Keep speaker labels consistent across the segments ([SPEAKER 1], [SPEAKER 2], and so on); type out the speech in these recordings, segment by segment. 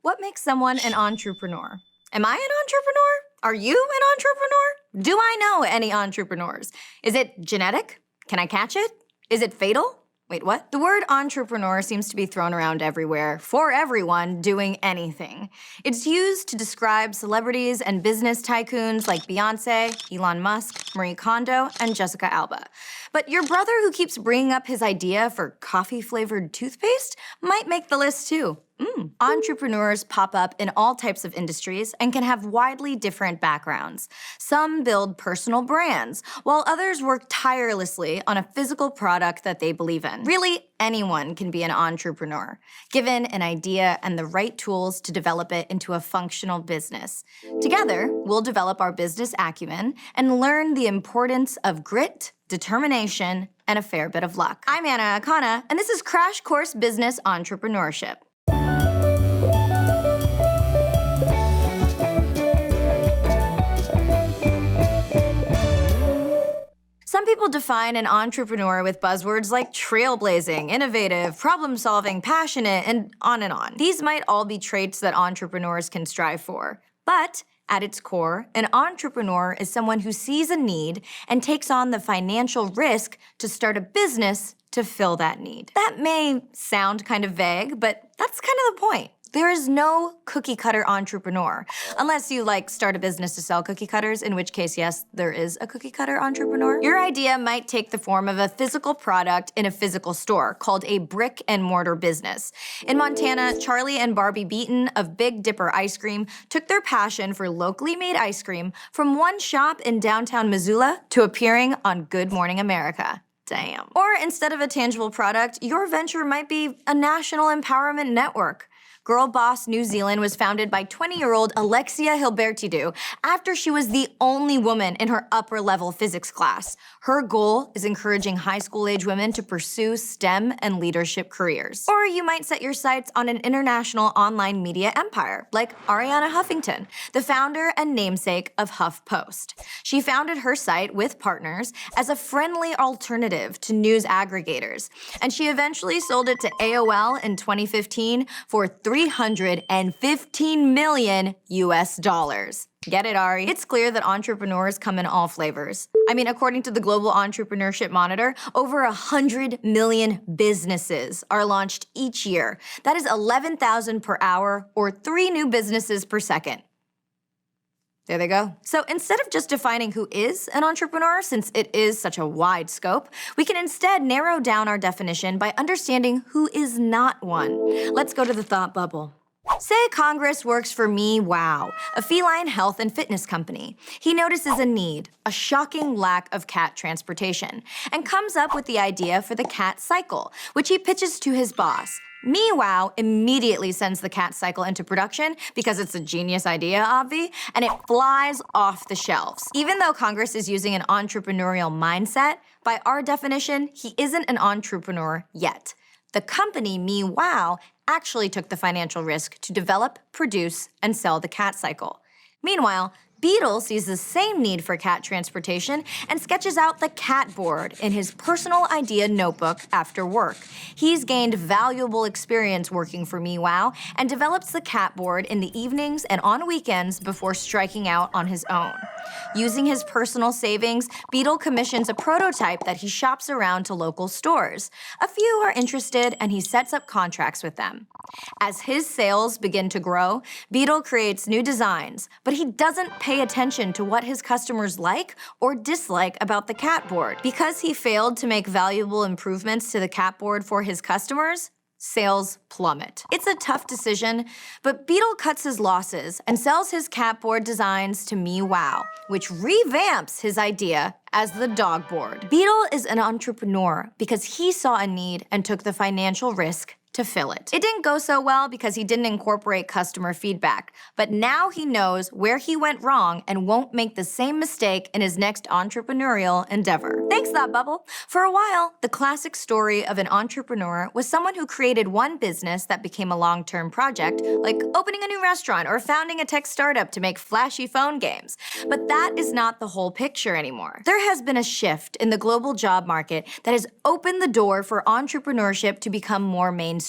[SPEAKER 1] What makes someone an entrepreneur? Am I an entrepreneur? Are you an entrepreneur? Do I know any entrepreneurs? Is it genetic? Can I catch it? Is it fatal? Wait, what? The word entrepreneur seems to be thrown around everywhere, for everyone doing anything. It's used to describe celebrities and business tycoons like Beyoncé, Elon Musk, Marie Kondo, and Jessica Alba. But your brother who keeps bringing up his idea for coffee-flavored toothpaste might make the list too. Entrepreneurs pop up in all types of industries and can have widely different backgrounds. Some build personal brands, while others work tirelessly on a physical product that they believe in. Really, anyone can be an entrepreneur, given an idea and the right tools to develop it into a functional business. Together, we'll develop our business acumen and learn the importance of grit, determination, and a fair bit of luck. I'm Anna Akana, and this is Crash Course Business Entrepreneurship. Some people define an entrepreneur with buzzwords like trailblazing, innovative, problem-solving, passionate, and on. These might all be traits that entrepreneurs can strive for. But at its core, an entrepreneur is someone who sees a need and takes on the financial risk to start a business to fill that need. That may sound kind of vague, but that's kind of the point. There is no cookie-cutter entrepreneur, unless you start a business to sell cookie cutters, in which case, yes, there is a cookie-cutter entrepreneur. Your idea might take the form of a physical product in a physical store called a brick-and-mortar business. In Montana, Charlie and Barbie Beaton of Big Dipper Ice Cream took their passion for locally made ice cream from one shop in downtown Missoula to appearing on Good Morning America. Damn. Or instead of a tangible product, your venture might be a national empowerment network. Girl Boss New Zealand was founded by 20-year-old Alexia Hilbertidou after she was the only woman in her upper-level physics class. Her goal is encouraging high school-age women to pursue STEM and leadership careers. Or you might set your sights on an international online media empire, like Ariana Huffington, the founder and namesake of HuffPost. She founded her site with partners as a friendly alternative to news aggregators, and she eventually sold it to AOL in 2015 for $315 million US. Get it, Ari? It's clear that entrepreneurs come in all flavors. I mean, according to the Global Entrepreneurship Monitor, over 100 million businesses are launched each year. That is 11,000 per hour, or 3 new businesses per second. There they go. So instead of just defining who is an entrepreneur, since it is such a wide scope, we can instead narrow down our definition by understanding who is not one. Let's go to the thought bubble. Say Congress works for Meow, a feline health and fitness company. He notices a need, a shocking lack of cat transportation, and comes up with the idea for the cat cycle, which he pitches to his boss. Meow immediately sends the cat cycle into production because it's a genius idea, obvi, and it flies off the shelves. Even though Congress is using an entrepreneurial mindset, by our definition, he isn't an entrepreneur yet. The company, Meow, actually took the financial risk to develop, produce, and sell the cat cycle. Meanwhile, Beetle sees the same need for cat transportation and sketches out the cat board in his personal idea notebook after work. He's gained valuable experience working for Meow and develops the cat board in the evenings and on weekends before striking out on his own. Using his personal savings, Beetle commissions a prototype that he shops around to local stores. A few are interested and he sets up contracts with them. As his sales begin to grow, Beetle creates new designs, but he doesn't pay attention to what his customers like or dislike about the cat board. Because he failed to make valuable improvements to the cat board for his customers, sales plummet. It's a tough decision, but Beetle cuts his losses and sells his cat board designs to Meow, which revamps his idea as the dog board. Beetle is an entrepreneur because he saw a need and took the financial risk to fill it. It didn't go so well because he didn't incorporate customer feedback, but now he knows where he went wrong and won't make the same mistake in his next entrepreneurial endeavor. Thanks, Thought Bubble. For a while, the classic story of an entrepreneur was someone who created one business that became a long-term project, like opening a new restaurant or founding a tech startup to make flashy phone games. But that is not the whole picture anymore. There has been a shift in the global job market that has opened the door for entrepreneurship to become more mainstream.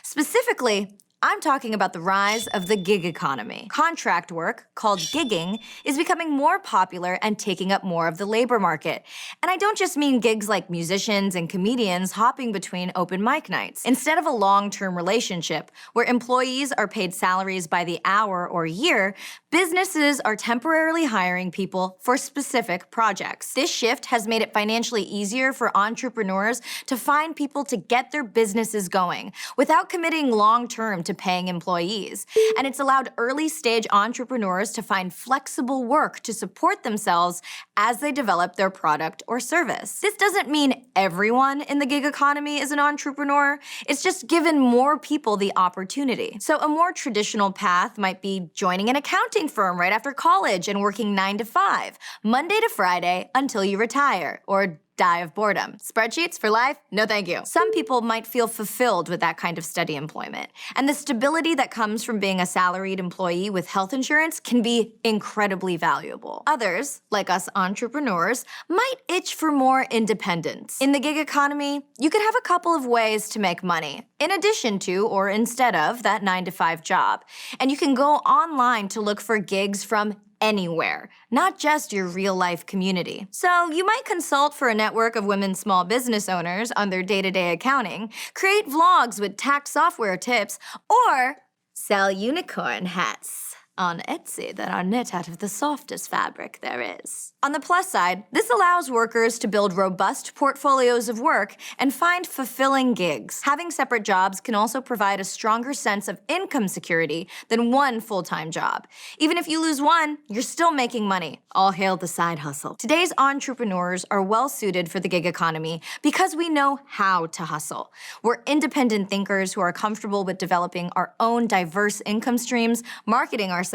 [SPEAKER 1] Specifically, I'm talking about the rise of the gig economy. Contract work, called gigging, is becoming more popular and taking up more of the labor market. And I don't just mean gigs like musicians and comedians hopping between open mic nights. Instead of a long-term relationship, where employees are paid salaries by the hour or year, businesses are temporarily hiring people for specific projects. This shift has made it financially easier for entrepreneurs to find people to get their businesses going without committing long-term to paying employees. And it's allowed early-stage entrepreneurs to find flexible work to support themselves as they develop their product or service. This doesn't mean everyone in the gig economy is an entrepreneur. It's just given more people the opportunity. So a more traditional path might be joining an accounting firm right after college and working 9 to 5, Monday to Friday until you retire, or die of boredom. Spreadsheets for life? No thank you. Some people might feel fulfilled with that kind of steady employment, and the stability that comes from being a salaried employee with health insurance can be incredibly valuable. Others, like us entrepreneurs, might itch for more independence. In the gig economy, you could have a couple of ways to make money, in addition to or instead of that 9 to 5 job. And you can go online to look for gigs from anywhere, not just your real-life community. So you might consult for a network of women small business owners on their day-to-day accounting, create vlogs with tax software tips, or sell unicorn hats on Etsy that are knit out of the softest fabric there is. On the plus side, this allows workers to build robust portfolios of work and find fulfilling gigs. Having separate jobs can also provide a stronger sense of income security than one full-time job. Even if you lose one, you're still making money. All hail the side hustle. Today's entrepreneurs are well-suited for the gig economy because we know how to hustle. We're independent thinkers who are comfortable with developing our own diverse income streams, marketing ourselves,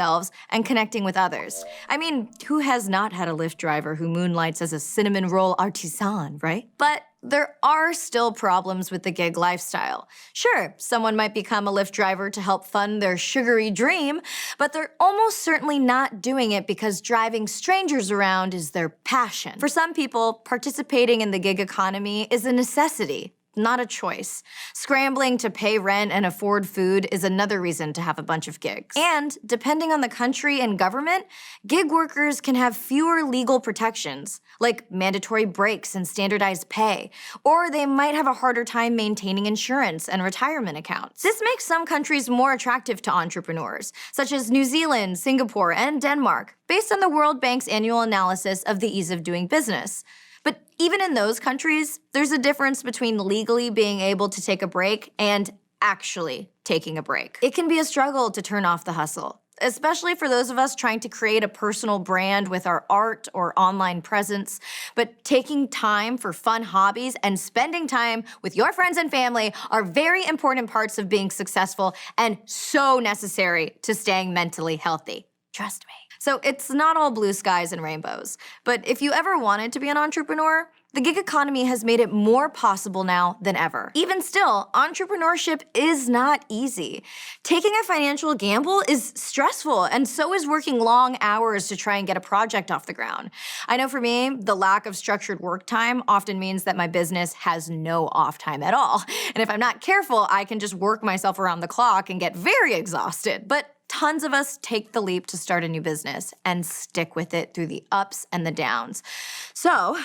[SPEAKER 1] and connecting with others. I mean, who has not had a Lyft driver who moonlights as a cinnamon roll artisan, right? But there are still problems with the gig lifestyle. Sure, someone might become a Lyft driver to help fund their sugary dream, but they're almost certainly not doing it because driving strangers around is their passion. For some people, participating in the gig economy is a necessity, not a choice. Scrambling to pay rent and afford food is another reason to have a bunch of gigs. And depending on the country and government, gig workers can have fewer legal protections, like mandatory breaks and standardized pay, or they might have a harder time maintaining insurance and retirement accounts. This makes some countries more attractive to entrepreneurs, such as New Zealand, Singapore, and Denmark, based on the World Bank's annual analysis of the ease of doing business. But even in those countries, there's a difference between legally being able to take a break and actually taking a break. It can be a struggle to turn off the hustle, especially for those of us trying to create a personal brand with our art or online presence. But taking time for fun hobbies and spending time with your friends and family are very important parts of being successful and so necessary to staying mentally healthy. Trust me. So it's not all blue skies and rainbows. But if you ever wanted to be an entrepreneur, the gig economy has made it more possible now than ever. Even still, entrepreneurship is not easy. Taking a financial gamble is stressful, and so is working long hours to try and get a project off the ground. I know for me, the lack of structured work time often means that my business has no off time at all. And if I'm not careful, I can just work myself around the clock and get very exhausted. But tons of us take the leap to start a new business and stick with it through the ups and the downs. So,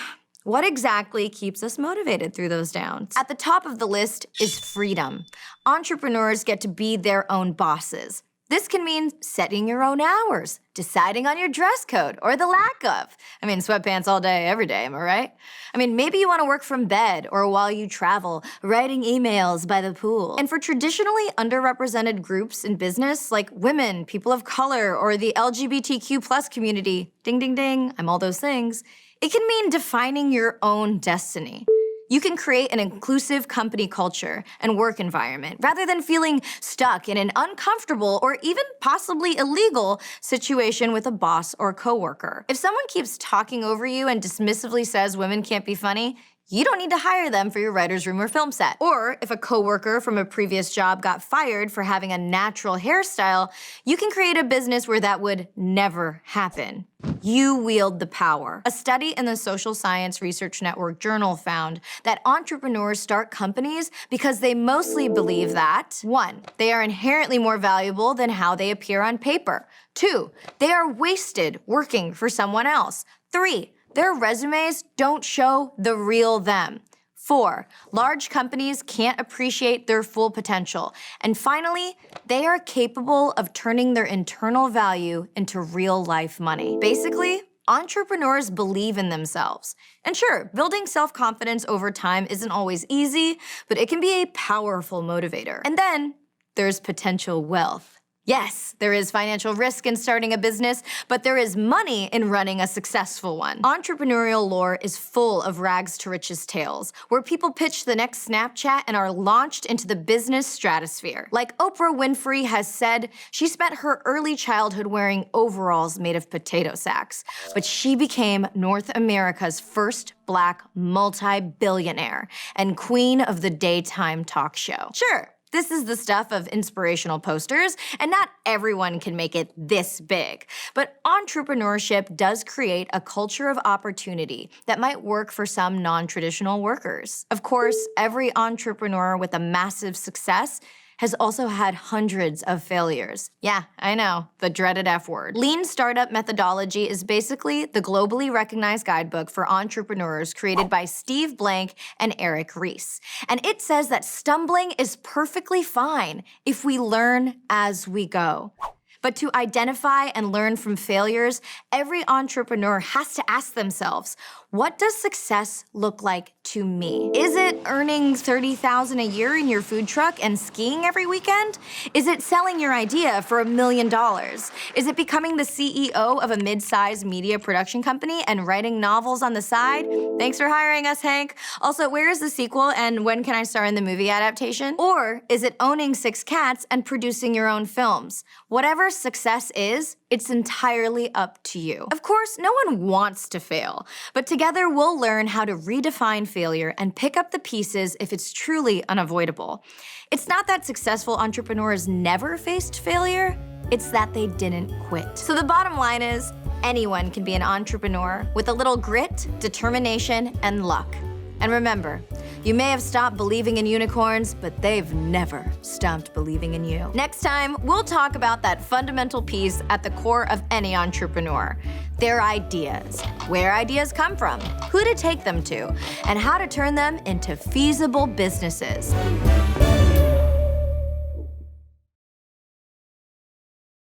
[SPEAKER 1] what exactly keeps us motivated through those downs? At the top of the list is freedom. Entrepreneurs get to be their own bosses. This can mean setting your own hours, deciding on your dress code, or the lack of. I mean, sweatpants all day, every day, am I right? I mean, maybe you want to work from bed or while you travel, writing emails by the pool. And for traditionally underrepresented groups in business, like women, people of color, or the LGBTQ+ community, ding, ding, ding, I'm all those things, it can mean defining your own destiny. You can create an inclusive company culture and work environment rather than feeling stuck in an uncomfortable or even possibly illegal situation with a boss or coworker. If someone keeps talking over you and dismissively says women can't be funny, you don't need to hire them for your writer's room or film set. Or if a coworker from a previous job got fired for having a natural hairstyle, you can create a business where that would never happen. You wield the power. A study in the Social Science Research Network Journal found that entrepreneurs start companies because they mostly believe that 1. They are inherently more valuable than how they appear on paper. 2. They are wasted working for someone else. 3. Their resumes don't show the real them. 4. Large companies can't appreciate their full potential. And finally, they are capable of turning their internal value into real-life money. Basically, entrepreneurs believe in themselves. And sure, building self-confidence over time isn't always easy, but it can be a powerful motivator. And then there's potential wealth. Yes, there is financial risk in starting a business, but there is money in running a successful one. Entrepreneurial lore is full of rags to riches tales, where people pitch the next Snapchat and are launched into the business stratosphere. Like Oprah Winfrey has said, she spent her early childhood wearing overalls made of potato sacks, but she became North America's first Black multi-billionaire and queen of the daytime talk show. Sure, this is the stuff of inspirational posters, and not everyone can make it this big. But entrepreneurship does create a culture of opportunity that might work for some non-traditional workers. Of course, every entrepreneur with a massive success has also had hundreds of failures. Yeah, I know, the dreaded F word. Lean Startup Methodology is basically the globally recognized guidebook for entrepreneurs created by Steve Blank and Eric Ries. And it says that stumbling is perfectly fine if we learn as we go. But to identify and learn from failures, every entrepreneur has to ask themselves, what does success look like to me? Is it earning $30,000 a year in your food truck and skiing every weekend? Is it selling your idea for $1 million? Is it becoming the CEO of a mid-sized media production company and writing novels on the side? Thanks for hiring us, Hank. Also, where is the sequel and when can I star in the movie adaptation? Or is it owning 6 cats and producing your own films? Whatever success is, it's entirely up to you. Of course, no one wants to fail, but together we'll learn how to redefine failure and pick up the pieces if it's truly unavoidable. It's not that successful entrepreneurs never faced failure, it's that they didn't quit. So the bottom line is, anyone can be an entrepreneur with a little grit, determination, and luck. And remember, you may have stopped believing in unicorns, but they've never stopped believing in you. Next time, we'll talk about that fundamental piece at the core of any entrepreneur: their ideas, where ideas come from, who to take them to, and how to turn them into feasible businesses.